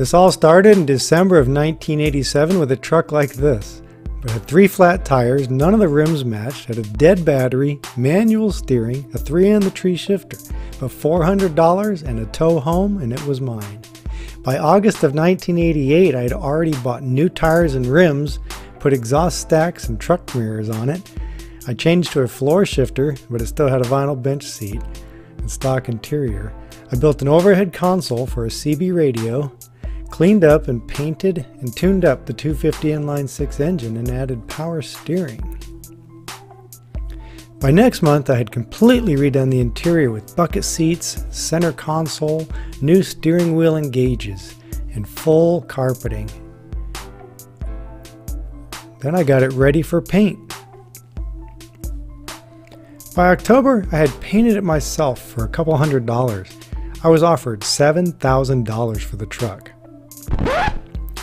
This all started in December of 1987 with a truck like this. It had 3 flat tires, none of the rims matched, had a dead battery, manual steering, a 3-in-the-tree shifter, but $400 and a tow home, and it was mine. By August of 1988, I had already bought new tires and rims, put exhaust stacks and truck mirrors on it. I changed to a floor shifter, but it still had a vinyl bench seat and stock interior. I built an overhead console for a CB radio, cleaned up and painted and tuned up the 250 inline-6 engine and added power steering. By next month, I had completely redone the interior with bucket seats, center console, new steering wheel and gauges, and full carpeting. Then I got it ready for paint. By October, I had painted it myself for a couple $100. I was offered $7,000 for the truck.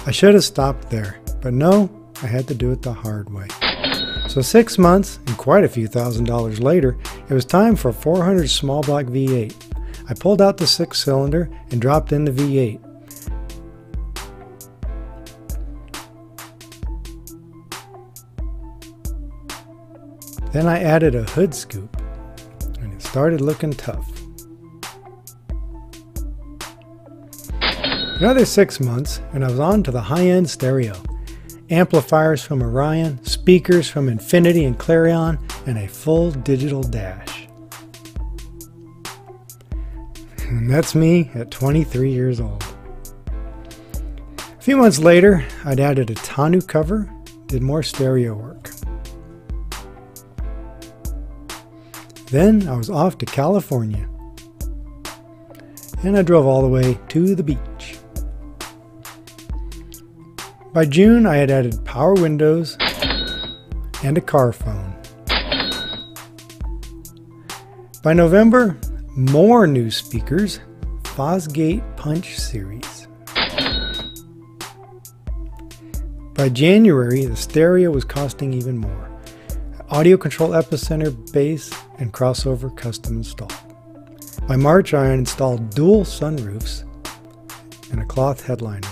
I should have stopped there, but no, I had to do it the hard way. So 6 months and quite a few $1,000s later, it was time for a 400 small block V8. I pulled out the 6-cylinder and dropped in the V8. Then I added a hood scoop, and it started looking tough. Another 6 months, and I was on to the high-end stereo. Amplifiers from Orion, speakers from Infinity and Clarion, and a full digital dash. And that's me at 23 years old. A few months later, I'd added a tonneau cover, did more stereo work. Then I was off to California, and I drove all the way to the beach. By June, I had added power windows and a car phone. By November, more new speakers, Fosgate Punch Series. By January, the stereo was costing even more. Audio control epicenter, bass, and crossover custom installed. By March, I installed dual sunroofs and a cloth headliner.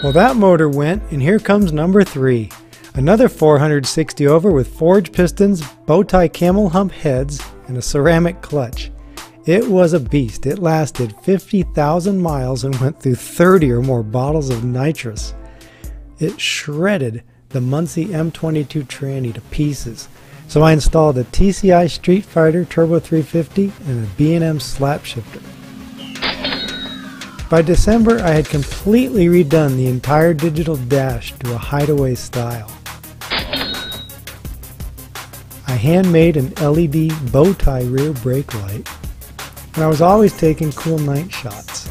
Well, that motor went, and here comes number 3. Another 460 over with forged pistons, bow tie camel hump heads, and a ceramic clutch. It was a beast. It lasted 50,000 miles and went through 30 or more bottles of nitrous. It shredded the Muncie M22 tranny to pieces. So I installed a TCI Street Fighter Turbo 350 and a B&M slap shifter. By December, I had completely redone the entire digital dash to a hideaway style. I handmade an LED bow tie rear brake light, and I was always taking cool night shots.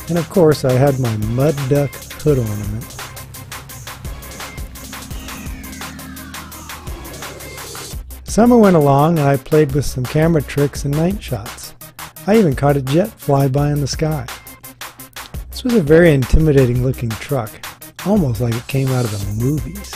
And of course, I had my mud duck hood ornament. Summer went along and I played with some camera tricks and night shots. I even caught a jet fly by in the sky. This was a very intimidating looking truck, almost like it came out of the movies.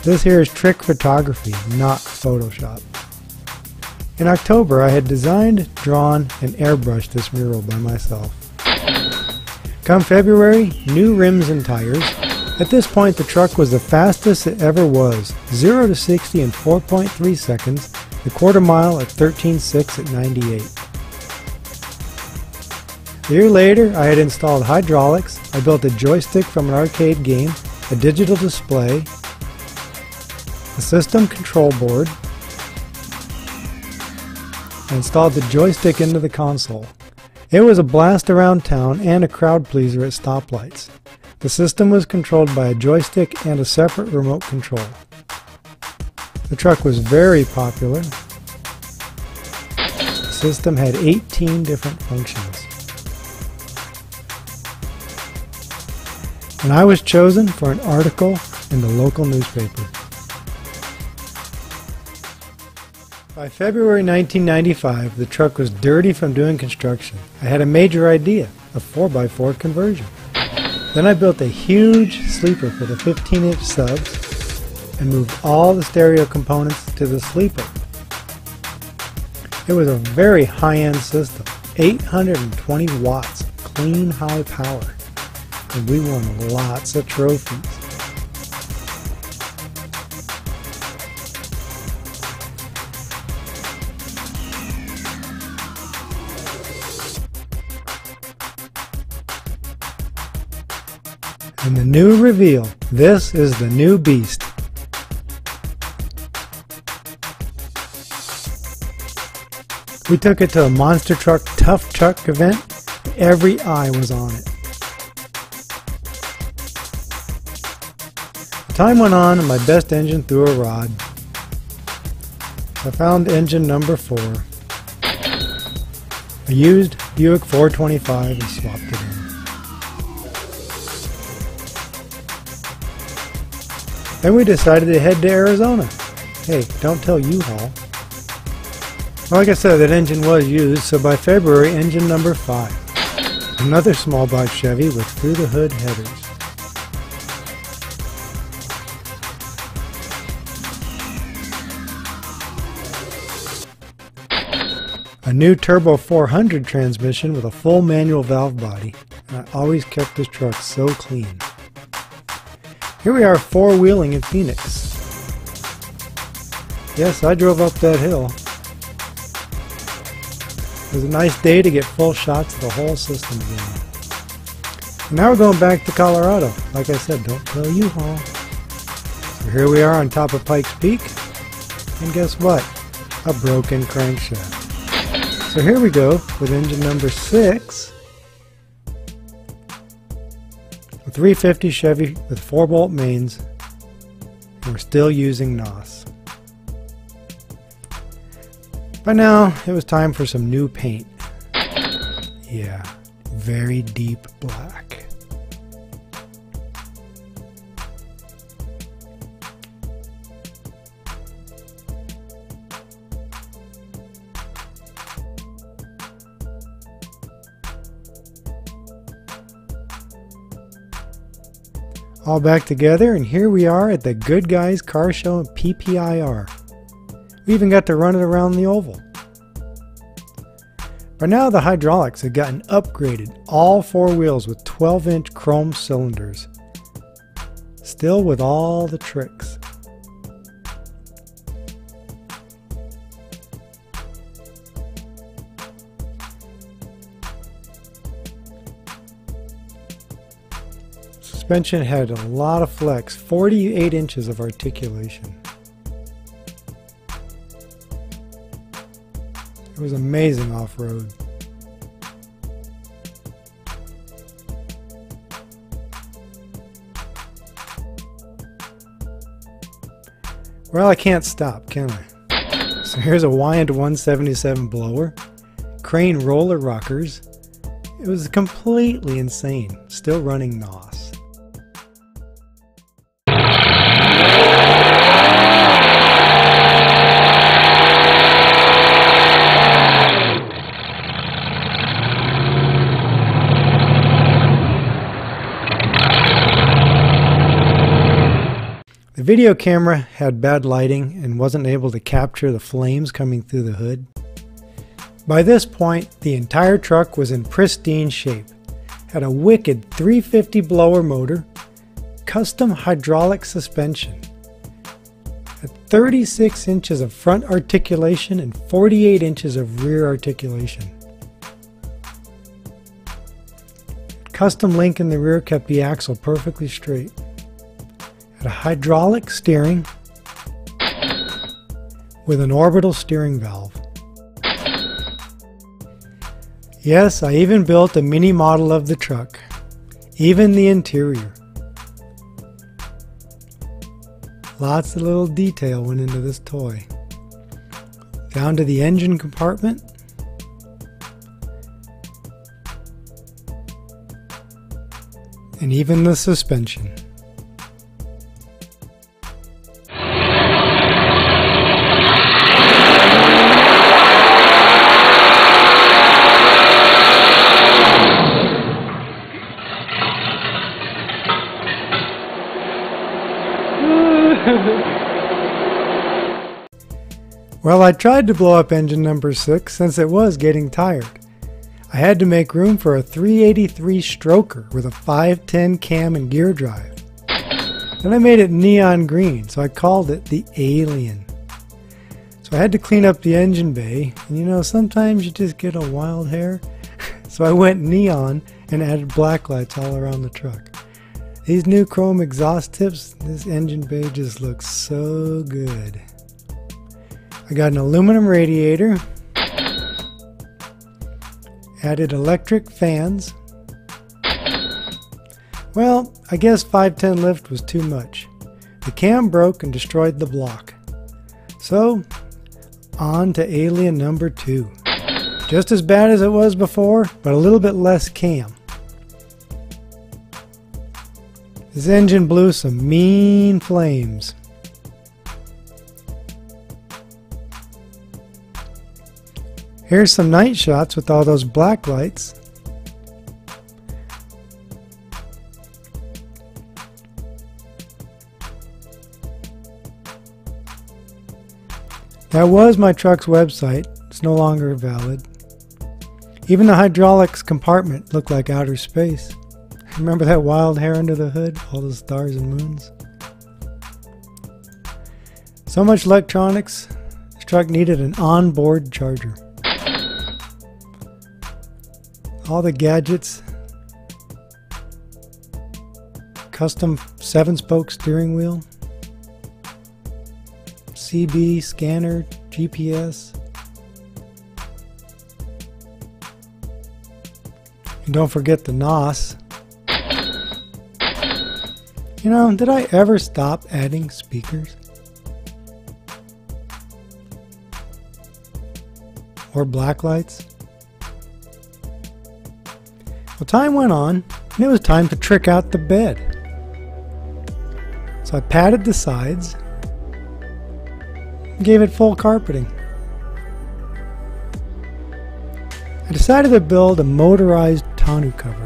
This here is trick photography, not Photoshop. In October, I had designed, drawn, and airbrushed this mural by myself. Come February, new rims and tires. At this point, the truck was the fastest it ever was, 0 to 60 in 4.3 seconds, the quarter mile at 13.6 at 98. A year later, I had installed hydraulics, I built a joystick from an arcade game, a digital display, a system control board, and installed the joystick into the console. It was a blast around town and a crowd pleaser at stoplights. The system was controlled by a joystick and a separate remote control. The truck was very popular. The system had 18 different functions. And I was chosen for an article in the local newspaper. By February 1995, the truck was dirty from doing construction. I had a major idea, a 4x4 conversion. Then I built a huge sleeper for the 15-inch subs, and moved all the stereo components to the sleeper. It was a very high-end system, 820 watts, clean high power, and we won lots of trophies. And the new reveal, this is the new beast. We took it to a Monster Truck Tough Truck event. Every eye was on it. Time went on and my best engine threw a rod. I found engine number 4. A used Buick 425 and swapped it in. Then we decided to head to Arizona. Hey, don't tell U-Haul. Like I said, that engine was used, so by February, engine number 5. Another small block Chevy with through-the-hood headers. A new Turbo 400 transmission with a full manual valve body, and I always kept this truck so clean. Here we are four-wheeling in Phoenix. Yes, I drove up that hill. It was a nice day to get full shots of the whole system again. And now we're going back to Colorado. Like I said, don't tell U-Haul. So here we are on top of Pikes Peak. And guess what? A broken crankshaft. So here we go with engine number 6. A 350 Chevy with 4-bolt mains. And we're still using NOS. By now, it was time for some new paint. Yeah, very deep black. All back together, and here we are at the Good Guys Car Show in PPIR. We even got to run it around the oval. By now the hydraulics had gotten upgraded, all 4 wheels with 12-inch chrome cylinders. Still with all the tricks. Suspension had a lot of flex, 48 inches of articulation. It was amazing off-road. Well, I can't stop, can I? So here's a Wyand 177 blower, crane roller rockers. It was completely insane, still running NOS. The video camera had bad lighting and wasn't able to capture the flames coming through the hood. By this point, the entire truck was in pristine shape. Had a wicked 350 blower motor, custom hydraulic suspension, had 36 inches of front articulation and 48 inches of rear articulation. Custom link in the rear kept the axle perfectly straight. Had a hydraulic steering with an orbital steering valve. Yes, I even built a mini model of the truck, even the interior. Lots of little detail went into this toy. Down to the engine compartment. And even the suspension. Well, I tried to blow up engine number 6 since it was getting tired. I had to make room for a 383 stroker with a 510 cam and gear drive. Then I made it neon green, so I called it the Alien. So I had to clean up the engine bay, and you know, sometimes you just get a wild hair. So I went neon and added black lights all around the truck. These new chrome exhaust tips, this engine bay just looks so good. I got an aluminum radiator, added electric fans. Well, I guess 510 lift was too much. The cam broke and destroyed the block. So, on to Alien number 2. Just as bad as it was before, but a little bit less cam. This engine blew some mean flames. Here's some night shots with all those black lights. That was my truck's website. It's no longer valid. Even the hydraulics compartment looked like outer space. Remember that wild hair under the hood? All the stars and moons? So much electronics, this truck needed an onboard charger. All the gadgets. Custom 7-spoke steering wheel. CB, scanner, GPS. And don't forget the NOS. You know, did I ever stop adding speakers? Or black lights? Well, time went on, and it was time to trick out the bed. So I padded the sides, and gave it full carpeting. I decided to build a motorized tonneau cover.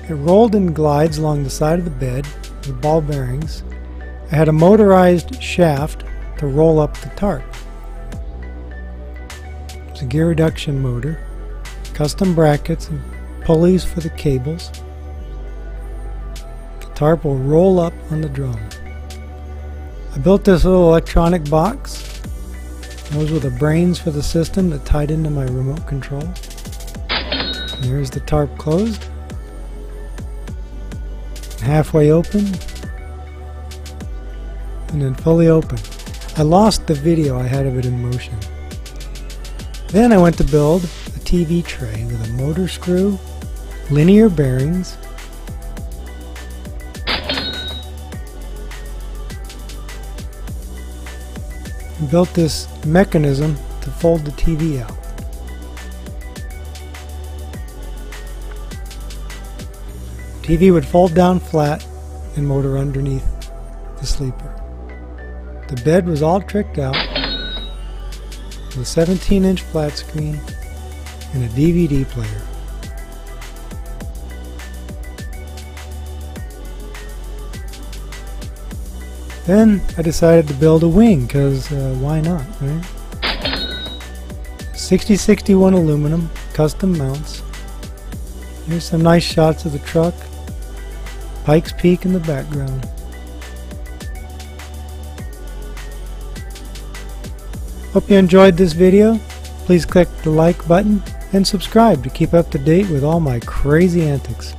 It rolled and glides along the side of the bed with ball bearings. I had a motorized shaft to roll up the tarp. It's a gear reduction motor, custom brackets and pulleys for the cables. The tarp will roll up on the drum. I built this little electronic box. Those were the brains for the system that tied into my remote control. And there's the tarp closed. Halfway open. And then fully open. I lost the video I had of it in motion. Then I went to build a TV tray with a motor screw, linear bearings, and built this mechanism to fold the TV out. TV would fold down flat and motor underneath the sleeper. The bed was all tricked out with a 17-inch flat screen and a DVD player. Then I decided to build a wing, because why not, right? 6061 aluminum, custom mounts. Here's some nice shots of the truck. Pikes Peak in the background. Hope you enjoyed this video. Please click the like button and subscribe to keep up to date with all my crazy antics.